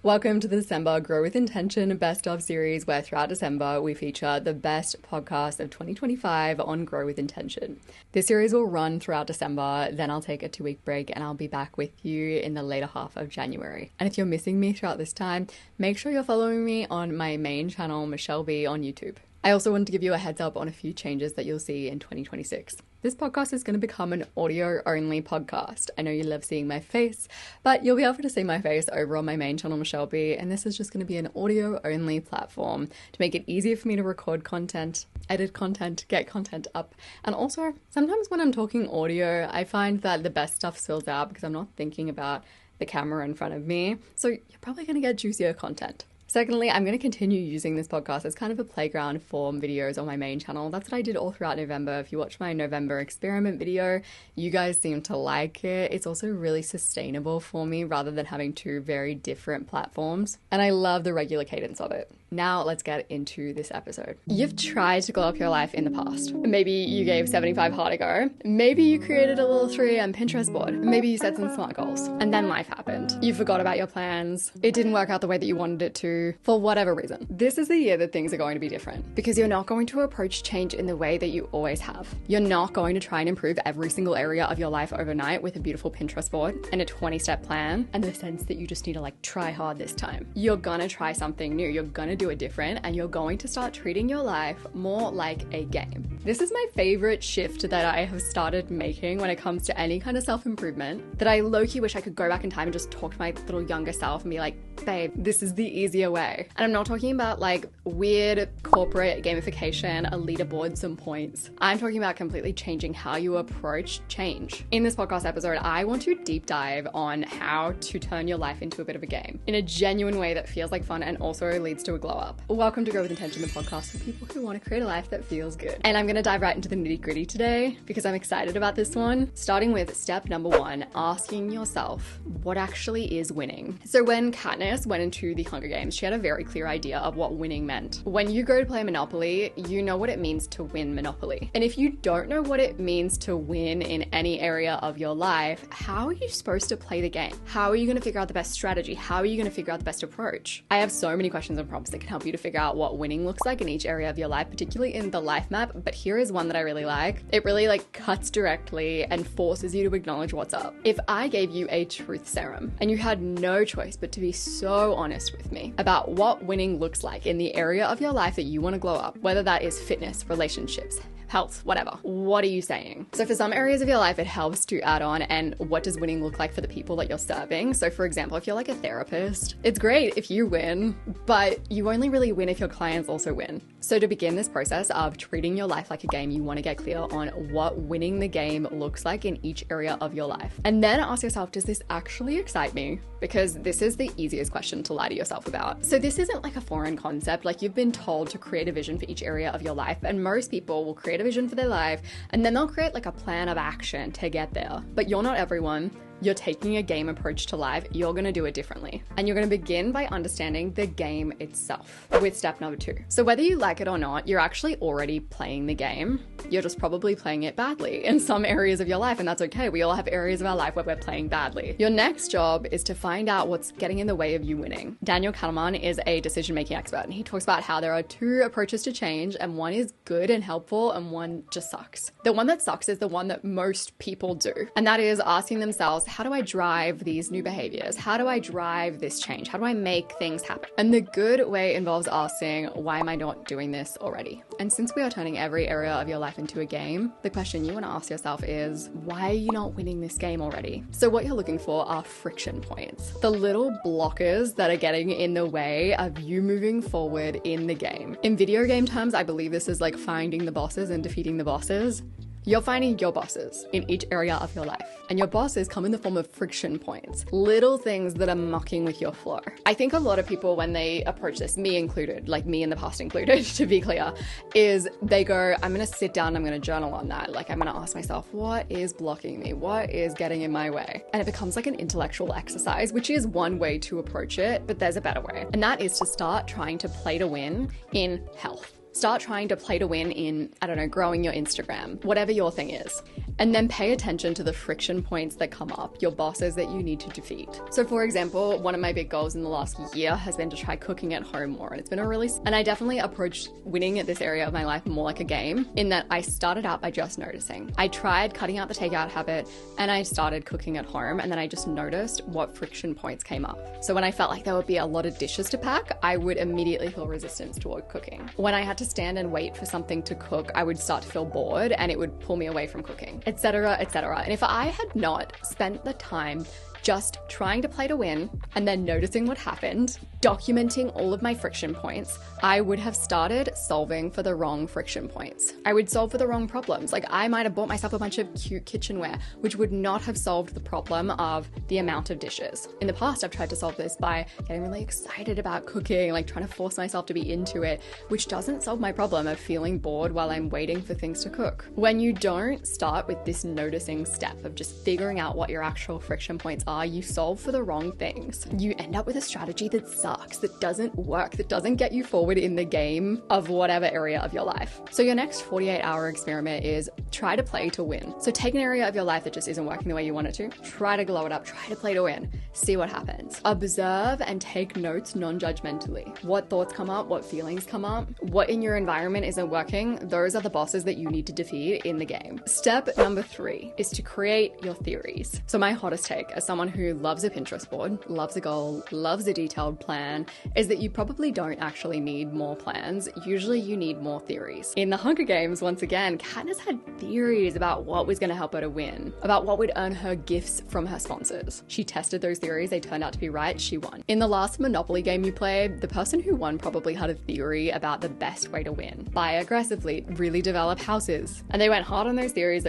Welcome to the December Grow with Intention Best of series, where throughout December we feature the best podcast of 2025 on Grow with Intention. This series will run throughout December, then I'll take a 2-week break and I'll be back with you in the later half of January. And if you're missing me throughout this time, make sure you're following me on my main channel, MuchelleB, on YouTube. I also wanted to give you a heads up on a few changes that you'll see in 2026. This podcast is going to become an audio-only podcast. I know you love seeing my face, but you'll be able to see my face over on my main channel, MuchelleB, and this is just going to be an audio-only platform to make it easier for me to record content, edit content, get content up. And also, sometimes when I'm talking audio, I find that the best stuff spills out because I'm not thinking about the camera in front of me. So you're probably going to get juicier content. Secondly, I'm going to continue using this podcast as kind of a playground for videos on my main channel. That's what I did all throughout November. If you watch my November experiment video, you guys seem to like it. It's also really sustainable for me rather than having two very different platforms. And I love the regular cadence of it. Now let's get into this episode. You've tried to glow up your life in the past. Maybe you gave 75 hard a go. Maybe you created a little 3am Pinterest board. Maybe you set some smart goals. And then life happened. You forgot about your plans. It didn't work out the way that you wanted it to, for whatever reason. This is the year that things are going to be different because you're not going to approach change in the way that you always have. You're not going to try and improve every single area of your life overnight with a beautiful Pinterest board and a 20-step plan and the sense that you just need to try hard this time. You're gonna try something new. You're gonna do it different and you're going to start treating your life more like a game. This is my favorite shift that I have started making when it comes to any kind of self-improvement, that I low-key wish I could go back in time and just talk to my little younger self and be like, babe, this is the easier way. And I'm not talking about weird corporate gamification, a leaderboard, some points. I'm talking about completely changing how you approach change. In this podcast episode, I want to deep dive on how to turn your life into a bit of a game in a genuine way that feels like fun and also leads to a glow up. Welcome to Grow with Intention, the podcast for people who want to create a life that feels good. And I'm going to dive right into the nitty gritty today because I'm excited about this one. Starting with step number 1, asking yourself, what actually is winning? So when Katniss went into the Hunger Games, she had a very clear idea of what winning meant. When you go to play Monopoly, you know what it means to win Monopoly. And if you don't know what it means to win in any area of your life, how are you supposed to play the game? How are you going to figure out the best strategy? How are you going to figure out the best approach? I have so many questions and prompts that can help you to figure out what winning looks like in each area of your life, particularly in the life map. But here is one that I really like. It really cuts directly and forces you to acknowledge what's up. If I gave you a truth serum and you had no choice but to be so honest with me about what winning looks like in the area of your life that you want to glow up, whether that is fitness, relationships, health, whatever. What are you saying? So for some areas of your life, it helps to add on, and what does winning look like for the people that you're serving? So for example, if you're a therapist, it's great if you win, but you only really win if your clients also win. So to begin this process of treating your life like a game, you want to get clear on what winning the game looks like in each area of your life. And then ask yourself, does this actually excite me? Because this is the easiest question to lie to yourself about. So this isn't a foreign concept. You've been told to create a vision for each area of your life, and most people will create a vision for their life and then they'll create a plan of action to get there. But you're not everyone. You're taking a game approach to life. You're going to do it differently. And you're going to begin by understanding the game itself with step number 2. So whether you like it or not, you're actually already playing the game. You're just probably playing it badly in some areas of your life, and that's okay. We all have areas of our life where we're playing badly. Your next job is to find out what's getting in the way of you winning. Daniel Kahneman is a decision-making expert, and he talks about how there are 2 approaches to change, and one is good and helpful, and one just sucks. The one that sucks is the one that most people do, and that is asking themselves, how do I drive these new behaviors? How do I drive this change? How do I make things happen? And the good way involves asking, why am I not doing this already? And since we are turning every area of your life into a game, the question you want to ask yourself is, why are you not winning this game already? So what you're looking for are friction points, the little blockers that are getting in the way of you moving forward in the game. In video game terms, I believe this is finding the bosses and defeating the bosses. You're finding your bosses in each area of your life, and your bosses come in the form of friction points, little things that are mucking with your flow. I think a lot of people, when they approach this, me included, me in the past included, to be clear, is they go, I'm going to sit down, I'm going to journal on that. I'm going to ask myself, what is blocking me? What is getting in my way? And it becomes an intellectual exercise, which is one way to approach it, but there's a better way. And that is to start trying to play to win in health. Start trying to play to win in, growing your Instagram, whatever your thing is. And then pay attention to the friction points that come up, your bosses that you need to defeat. So for example, one of my big goals in the last year has been to try cooking at home more. And it's been and I definitely approached winning at this area of my life more like a game, in that I started out by just noticing. I tried cutting out the takeout habit and I started cooking at home, and then I just noticed what friction points came up. So when I felt like there would be a lot of dishes to pack, I would immediately feel resistance toward cooking. When I had to stand and wait for something to cook, I would start to feel bored and it would pull me away from cooking, etc., etc. And if I had not spent the time just trying to play to win and then noticing what happened, documenting all of my friction points, I would have started solving for the wrong friction points. I would solve for the wrong problems. Like I might have bought myself a bunch of cute kitchenware, which would not have solved the problem of the amount of dishes. In the past, I've tried to solve this by getting really excited about cooking, like trying to force myself to be into it, which doesn't solve my problem of feeling bored while I'm waiting for things to cook. When you don't start with this noticing step of just figuring out what your actual friction points are, you solve for the wrong things. You end up with a strategy that sucks, that doesn't work, that doesn't get you forward in the game of whatever area of your life. So your next 48-hour experiment is try to play to win. So take an area of your life that just isn't working the way you want it to, try to glow it up, try to play to win, see what happens. Observe and take notes non-judgmentally. What thoughts come up, what feelings come up, what in your environment isn't working, those are the bosses that you need to defeat in the game. Step number 3 is to create your theories. So my hottest take, as someone who loves a Pinterest board, loves a goal, loves a detailed plan, is that you probably don't actually need more plans. Usually you need more theories. In the Hunger Games, once again, Katniss had theories about what was going to help her to win, about what would earn her gifts from her sponsors. She tested those theories, they turned out to be right, she won. In the last Monopoly game you played, the person who won probably had a theory about the best way to win. Buy aggressively, really develop houses. And they went hard on those theories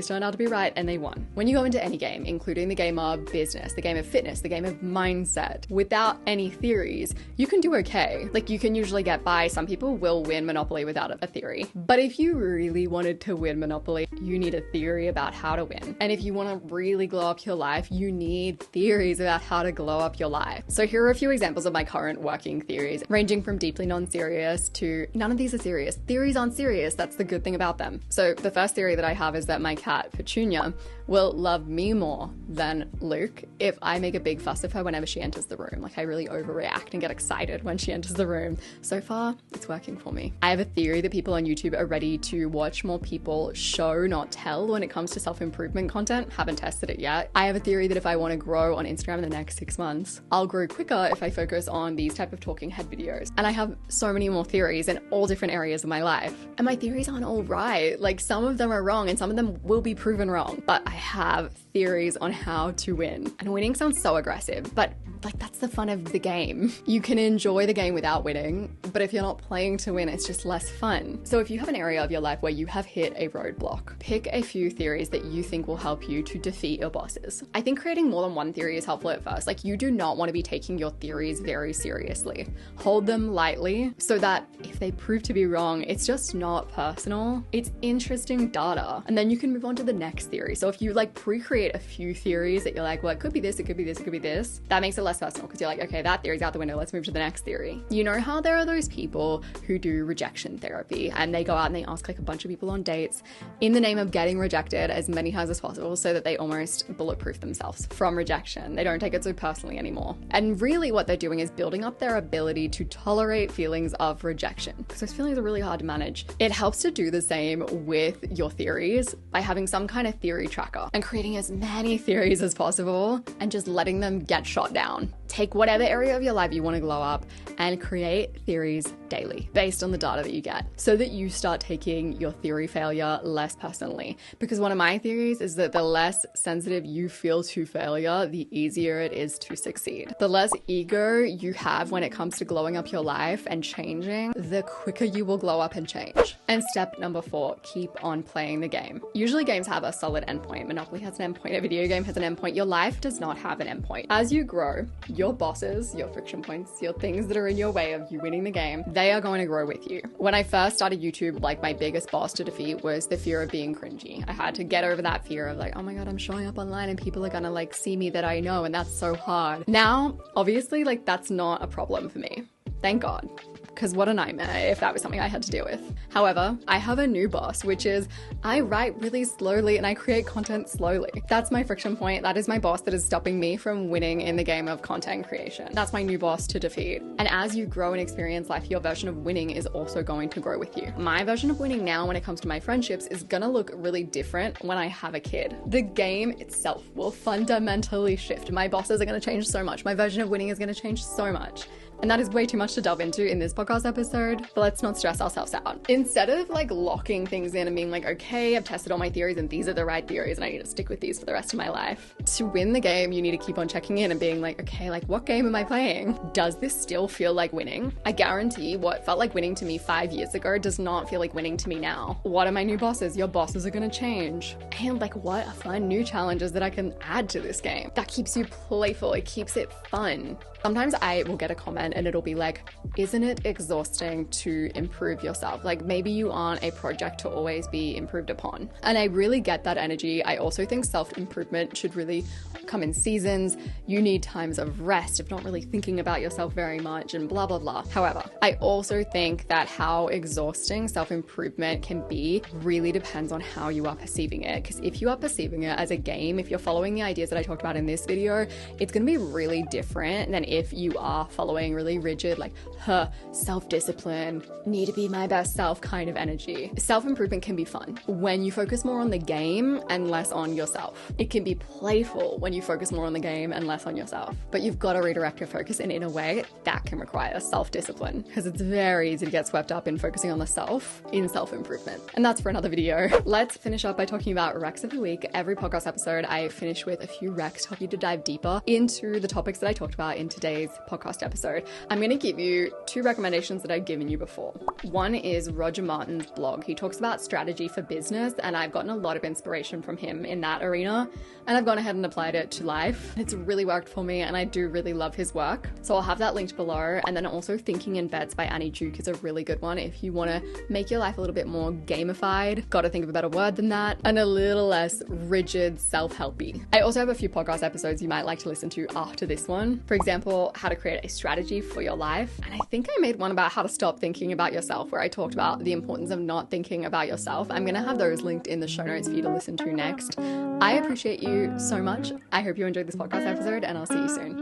turned out to be right, and they won. When you go into any game, including the game of business, the game of fitness, the game of mindset, without any theories, you can do okay. Like you can usually get by. Some people will win Monopoly without a theory. But if you really wanted to win Monopoly, you need a theory about how to win. And if you want to really glow up your life, you need theories about how to glow up your life. So here are a few examples of my current working theories, ranging from deeply non-serious to none of these are serious. Theories aren't serious. That's the good thing about them. So the first theory that I have is that my cat, Petunia, will love me more than Luke if I make a big fuss of her whenever she enters the room. Like I really overreact and get excited when she enters the room. So far, it's working for me. I have a theory that people on YouTube are ready to watch more people show, not tell, when it comes to self-improvement content. Haven't tested it yet. I have a theory that if I want to grow on Instagram in the next 6 months, I'll grow quicker if I focus on these type of talking head videos. And I have so many more theories in all different areas of my life. And my theories aren't all right. Like some of them are wrong and some of them will be proven wrong. But I have theories on how to win. And winning sounds so aggressive, but like that's the fun of the game. You can enjoy the game without winning, but if you're not playing to win, it's just less fun. So if you have an area of your life where you have hit a roadblock, pick a few theories that you think will help you to defeat your bosses. I think creating more than one theory is helpful at first. Like you do not want to be taking your theories very seriously. Hold them lightly so that if they prove to be wrong, it's just not personal. It's interesting data. And then you can move on to the next theory. So if you like pre-create a few theories that you're like, well, it could be this, it could be this, it could be this, that makes it less personal because you're like, okay, that theory's out the window. Let's move to the next theory. You know how there are those people who do rejection therapy and they go out and they ask like a bunch of people on dates in the name of getting rejected as many times as possible so that they almost bulletproof themselves from rejection. They don't take it so personally anymore. And really what they're doing is building up their ability to tolerate feelings of rejection because those feelings are really hard to manage. It helps to do the same with your theories by having some kind of theory tracker and creating as many theories as possible and just letting them get shot down. Take whatever area of your life you want to glow up and create theories daily based on the data that you get so that you start taking your theory failure less personally. Because one of my theories is that the less sensitive you feel to failure, the easier it is to succeed. The less ego you have when it comes to glowing up your life and changing, the quicker you will glow up and change. And step number 4, keep on playing the game. Usually games have a solid endpoint. Monopoly has an endpoint, a video game has an endpoint. Your life does not have an endpoint. As you grow, your bosses, your friction points, your things that are in your way of you winning the game, they are going to grow with you. When I first started YouTube, like my biggest boss to defeat was the fear of being cringy. I had to get over that fear of like, oh my God, I'm showing up online and people are gonna like see me that I know, and that's so hard. Now, obviously, like that's not a problem for me. Thank God. because what a nightmare if that was something I had to deal with. However, I have a new boss, which is I write really slowly and I create content slowly. That's my friction point. That is my boss that is stopping me from winning in the game of content creation. That's my new boss to defeat. And as you grow and experience life, your version of winning is also going to grow with you. My version of winning now when it comes to my friendships is gonna look really different when I have a kid. The game itself will fundamentally shift. My bosses are gonna change so much. My version of winning is gonna change so much. And that is way too much to delve into in this podcast episode, but let's not stress ourselves out. Instead of like locking things in and being like, okay, I've tested all my theories and these are the right theories and I need to stick with these for the rest of my life. To win the game, you need to keep on checking in and being like, okay, like what game am I playing? Does this still feel like winning? I guarantee what felt like winning to me 5 years ago does not feel like winning to me now. What are my new bosses? Your bosses are gonna change. And like, what are fun new challenges that I can add to this game? That keeps you playful, it keeps it fun. Sometimes I will get a comment and it'll be like, isn't it exhausting to improve yourself? Like maybe you aren't a project to always be improved upon. And I really get that energy. I also think self-improvement should really come in seasons. You need times of rest, of not really thinking about yourself very much and blah, blah, blah. However, I also think that how exhausting self-improvement can be really depends on how you are perceiving it. Because if you are perceiving it as a game, if you're following the ideas that I talked about in this video, it's going to be really different than if you are following really rigid, like, self-discipline, need to be my best self kind of energy. Self-improvement can be fun when you focus more on the game and less on yourself. It can be playful when you focus more on the game and less on yourself. But you've got to redirect your focus, and in a way, that can require self-discipline because it's very easy to get swept up in focusing on the self in self-improvement. And that's for another video. Let's finish up by talking about recs of the week. Every podcast episode, I finish with a few recs to help you to dive deeper into the topics that I talked about in today's podcast episode. I'm going to give you 2 recommendations that I've given you before. One is Roger Martin's blog. He talks about strategy for business, and I've gotten a lot of inspiration from him in that arena, and I've gone ahead and applied it to life. It's really worked for me, and I do really love his work. So I'll have that linked below. And then also Thinking in Bets by Annie Duke is a really good one if you want to make your life a little bit more gamified. Got to think of a better word than that, and a little less rigid, self-helpy. I also have a few podcast episodes you might like to listen to after this one. For example, how to create a strategy for your life. And I think I made one about how to stop thinking about yourself, where I talked about the importance of not thinking about yourself. I'm going to have those linked in the show notes for you to listen to next. I appreciate you so much. I hope you enjoyed this podcast episode, and I'll see you soon.